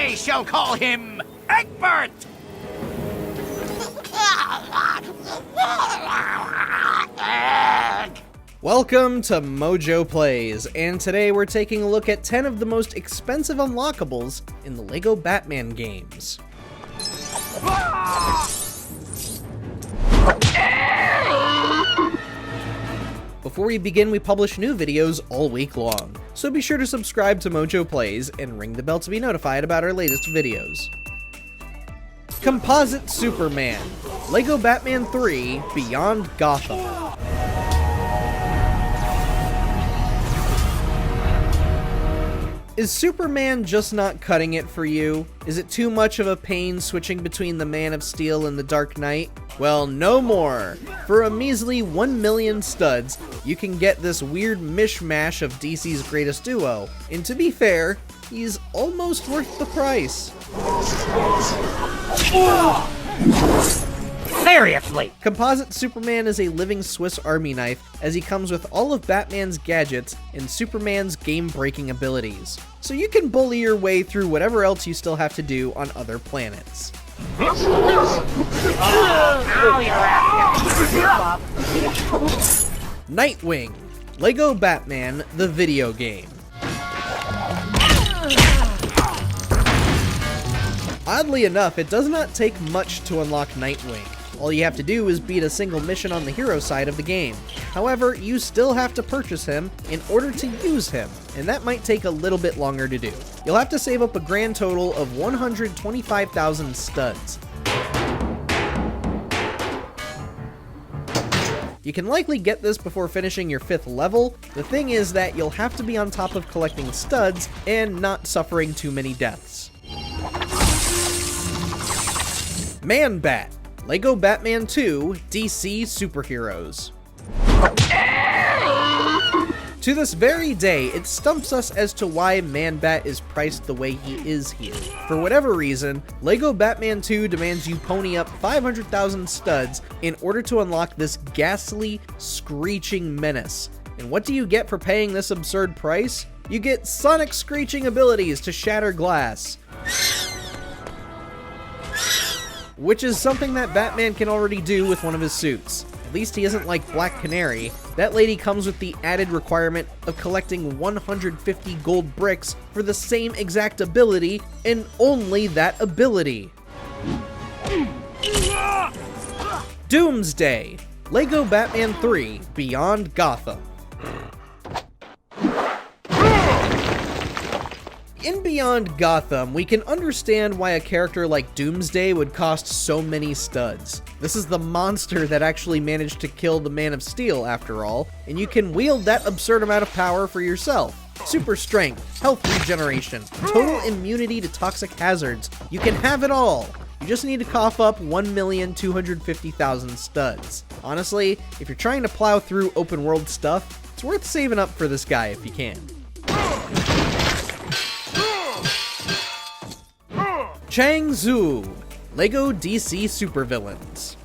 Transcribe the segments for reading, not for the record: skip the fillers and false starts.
I shall call him Egbert! Welcome to MojoPlays, and today we're taking a look at 10 of the most expensive unlockables in the LEGO Batman games. Before we begin, we publish new videos all week long, so be sure to subscribe to MojoPlays and ring the bell to be notified about our latest videos. Composite Superman, LEGO Batman 3 Beyond Gotham. Is Superman just not cutting it for you? Is it too much of a pain switching between the Man of Steel and the Dark Knight? Well, no more! For a measly 1 million studs, you can get this weird mishmash of DC's greatest duo. And to be fair, he's almost worth the price. Seriously! Composite Superman is a living Swiss Army knife, as he comes with all of Batman's gadgets and Superman's game-breaking abilities. So you can bully your way through whatever else you still have to do on other planets. Nightwing, LEGO Batman, the video game. Oddly enough, it does not take much to unlock Nightwing. All you have to do is beat a single mission on the hero side of the game. However, you still have to purchase him in order to use him, and that might take a little bit longer to do. You'll have to save up a grand total of 125,000 studs. You can likely get this before finishing your 5th level. The thing is that you'll have to be on top of collecting studs and not suffering too many deaths. ManBat, LEGO Batman 2 DC Superheroes. To this very day, it stumps us as to why ManBat is priced the way he is here. For whatever reason, LEGO Batman 2 demands you pony up 500,000 studs in order to unlock this ghastly, screeching menace. And what do you get for paying this absurd price? You get sonic screeching abilities to shatter glass, which is something that Batman can already do with one of his suits. At least he isn't like Black Canary. That lady comes with the added requirement of collecting 150 gold bricks for the same exact ability, and only that ability. Doomsday, LEGO Batman 3 Beyond Gotham. In Beyond Gotham, we can understand why a character like Doomsday would cost so many studs. This is the monster that actually managed to kill the Man of Steel, after all, and you can wield that absurd amount of power for yourself. Super strength, health regeneration, total immunity to toxic hazards. You can have it all. You just need to cough up 1,250,000 studs. Honestly, if you're trying to plow through open world stuff, it's worth saving up for this guy if you can. Chang Zoo, LEGO DC Supervillains.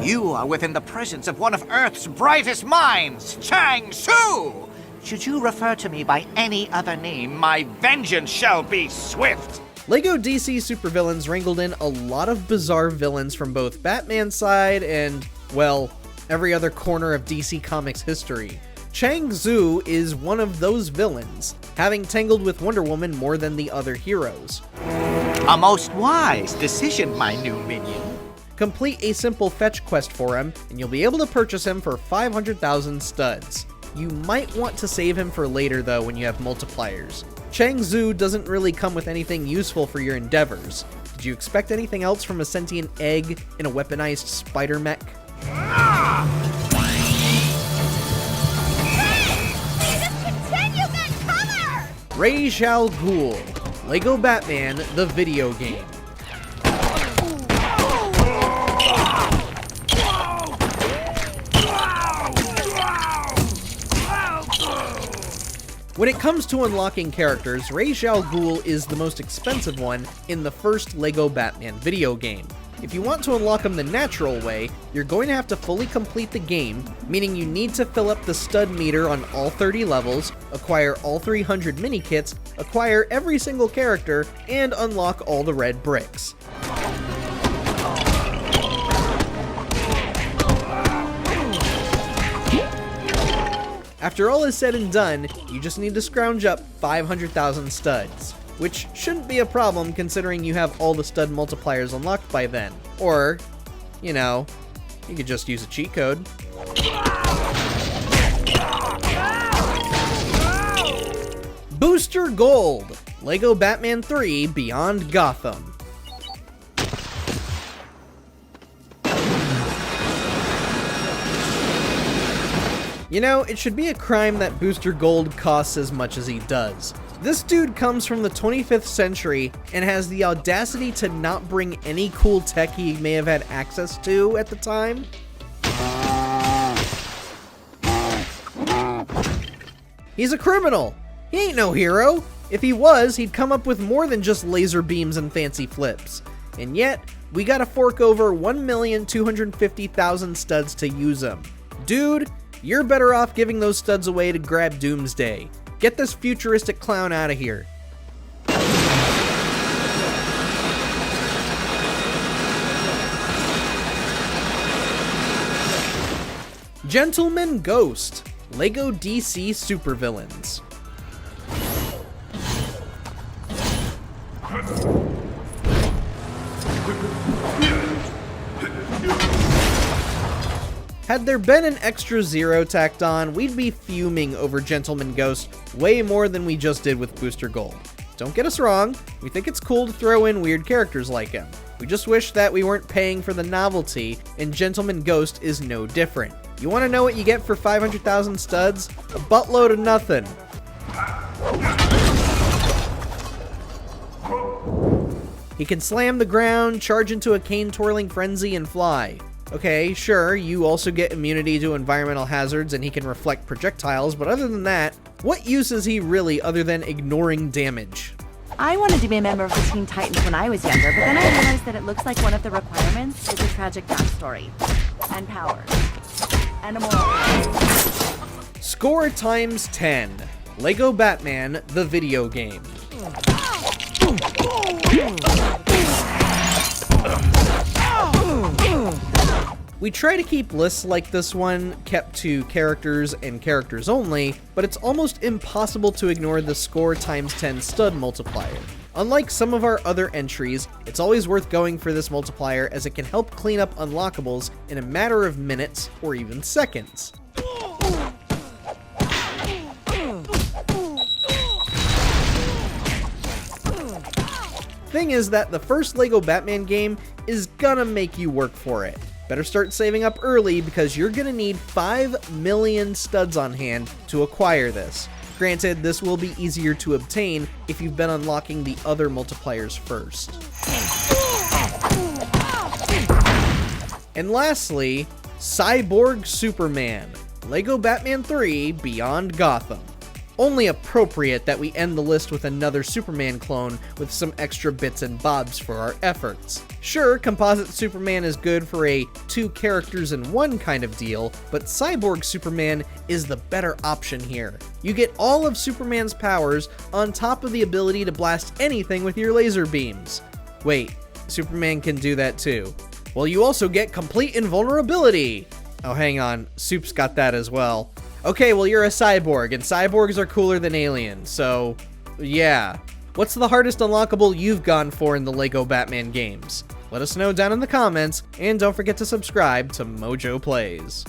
You are within the presence of one of Earth's brightest minds, Chang Zoo! Should you refer to me by any other name, my vengeance shall be swift! LEGO DC Supervillains wrangled in a lot of bizarre villains from both Batman's side and, well, every other corner of DC Comics history. Chang Zoo is one of those villains, having tangled with Wonder Woman more than the other heroes. A most wise decision, my new minion. Complete a simple fetch quest for him, and you'll be able to purchase him for 500,000 studs. You might want to save him for later though when you have multipliers. Chang Zoo doesn't really come with anything useful for your endeavors. Did you expect anything else from a sentient egg and a weaponized spider mech? Ra's al Ghul, LEGO Batman, the video game. When it comes to unlocking characters, Ra's al Ghul is the most expensive one in the first LEGO Batman video game. If you want to unlock them the natural way, you're going to have to fully complete the game, meaning you need to fill up the stud meter on all 30 levels, acquire all 300 mini-kits, acquire every single character, and unlock all the red bricks. After all is said and done, you just need to scrounge up 500,000 studs, which shouldn't be a problem considering you have all the stud multipliers unlocked by then. Or, you know, you could just use a cheat code. Booster Gold! LEGO Batman 3 Beyond Gotham. You know, it should be a crime that Booster Gold costs as much as he does. This dude comes from the 25th century and has the audacity to not bring any cool tech he may have had access to at the time. He's a criminal! He ain't no hero! If he was, he'd come up with more than just laser beams and fancy flips. And yet, we gotta fork over 1,250,000 studs to use him. Dude, you're better off giving those studs away to grab Doomsday. Get this futuristic clown out of here. Gentleman Ghost, LEGO DC Supervillains. Had there been an extra zero tacked on, we'd be fuming over Gentleman Ghost way more than we just did with Booster Gold. Don't get us wrong, we think it's cool to throw in weird characters like him. We just wish that we weren't paying for the novelty, and Gentleman Ghost is no different. You want to know what you get for 500,000 studs? A buttload of nothing. He can slam the ground, charge into a cane-twirling frenzy, and fly. Okay, sure, you also get immunity to environmental hazards and he can reflect projectiles, but other than that, what use is he really other than ignoring damage? I wanted to be a member of the Teen Titans when I was younger, but then I realized that it looks like one of the requirements is a tragic backstory. And powers. And a moral. Score times 10. LEGO Batman, the video game. We try to keep lists like this one kept to characters and characters only, but it's almost impossible to ignore the score times 10 stud multiplier. Unlike some of our other entries, it's always worth going for this multiplier as it can help clean up unlockables in a matter of minutes or even seconds. Thing is that the first LEGO Batman game is gonna make you work for it. Better start saving up early because you're gonna need 5 million studs on hand to acquire this. Granted, this will be easier to obtain if you've been unlocking the other multipliers first. And lastly, Cyborg Superman, LEGO Batman 3 Beyond Gotham. Only appropriate that we end the list with another Superman clone with some extra bits and bobs for our efforts. Sure, Composite Superman is good for a 2 characters in 1 kind of deal, but Cyborg Superman is the better option here. You get all of Superman's powers on top of the ability to blast anything with your laser beams. Wait, Superman can do that too. Well, you also get complete invulnerability. Oh, hang on, Soup's got that as well. Okay, well, you're a cyborg, and cyborgs are cooler than aliens, so yeah. What's the hardest unlockable you've gone for in the LEGO Batman games? Let us know down in the comments, and don't forget to subscribe to MojoPlays.